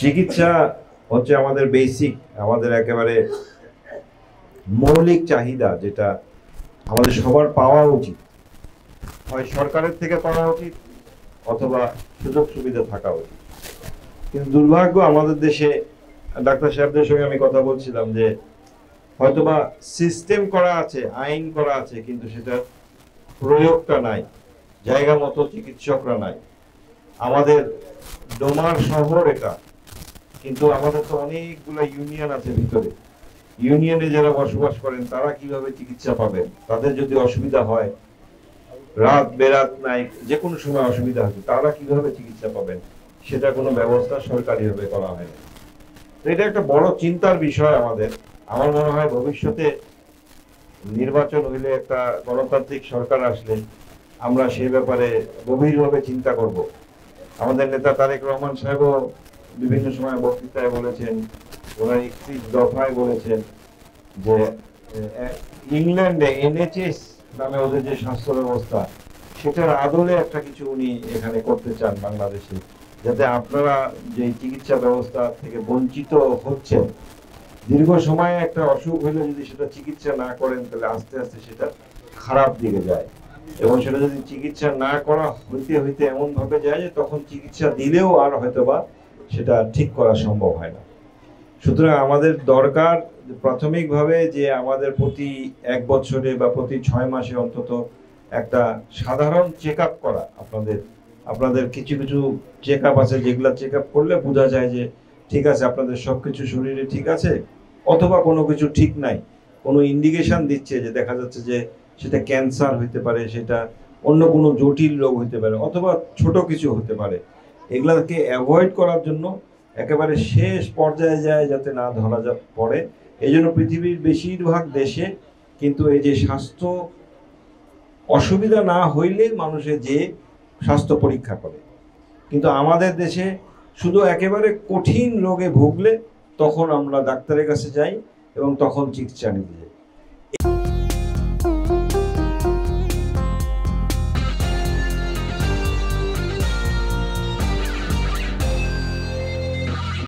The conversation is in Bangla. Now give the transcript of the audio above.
চিকিৎসা হচ্ছে আমাদের বেসিক, আমাদের একেবারে মৌলিক চাহিদা, যেটা আমাদের সবার পাওয়া উচিত। হয় সরকারের থেকে পাওয়া উচিত অথবা সুযোগ সুবিধা থাকা উচিত। কিন্তু দুর্ভাগ্য আমাদের দেশে, ডাক্তার সাহেবদের সঙ্গে আমি কথা বলছিলাম, যে হয়তোবা সিস্টেম করা আছে, আইন করা আছে, কিন্তু সেটা প্রয়োগটা নাই, জায়গা মতো চিকিৎসকরা নাই। আমাদের ডোমার শহর এটা, কিন্তু আমাদের তো অনেকগুলো ইউনিয়ন আছে ভিতরে। ইউনিয়নে যারা বসবাস করেন তারা কিভাবে চিকিৎসা পাবেন? তাদের যদি অসুবিধা হয়, রাত বেরাত নাই, যে কোনো সময় অসুবিধা হচ্ছে, তারা কিভাবে চিকিৎসা পাবেন? সেটা কোনো ব্যবস্থা সরকারিভাবে করা হয় না। তো এটা একটা বড় চিন্তার বিষয় আমাদের। আমার মনে হয় ভবিষ্যতে নির্বাচন হইলে, একটা গণতান্ত্রিক সরকার আসলে, আমরা সেই ব্যাপারে গভীরভাবে চিন্তা করব। আমাদের নেতা তারেক রহমান সাহেবও বিভিন্ন সময় বক্তৃতায় বলেছেন, ওনার 31 দফায় বলেছেন যে ইংল্যান্ডে NHS নামে ওদের যে স্বাস্থ্য ব্যবস্থা, সেটার আদলে একটা কিছু উনি এখানে করতে চান বাংলাদেশে, যাতে আপনারা যে চিকিৎসা ব্যবস্থা থেকে বঞ্চিত হচ্ছেন, দীর্ঘ সময়ে একটা অসুখ হলে যদি সেটা চিকিৎসা না করেন, তাহলে আস্তে আস্তে সেটা খারাপ দিকে যায়, এবং সেটা যদি চিকিৎসা না করা হইতে হইতে এমন ভাবে যায় যে তখন চিকিৎসা দিলেও আর হয়তোবা সেটা ঠিক করা সম্ভব হয় না। সুতরাং আমাদের দরকার প্রাথমিকভাবে যে আমাদের প্রতি 1 বছরে বা প্রতি 6 মাসে অন্তত একটা সাধারণ চেক আপ করা। আপনাদের কিছু কিছু চেক আপ আছে, যেগুলা চেক আপ করলে বোঝা যায় যে ঠিক আছে, আপনাদের সবকিছু শরীরে ঠিক আছে, অথবা কোনো কিছু ঠিক নাই, কোনো ইন্ডিকেশন দিচ্ছে যে দেখা যাচ্ছে যে সেটা ক্যান্সার হইতে পারে, সেটা অন্য কোনো জটিল রোগ হইতে পারে, অথবা ছোট কিছু হতে পারে। এগুলাকে অ্যাভয়েড করার জন্য একেবারে শেষ পর্যায়ে যায় যাতে না ধরা পড়ে, এই জন্য পৃথিবীর বেশিরভাগ দেশে কিন্তু এই যে স্বাস্থ্য অসুবিধা না হইলে মানুষে যে স্বাস্থ্য পরীক্ষা করে, কিন্তু আমাদের দেশে শুধু একেবারে কঠিন রোগে ভুগলে তখন আমরা ডাক্তারের কাছে যাই এবং তখন চিকিৎসা নিতে যাই।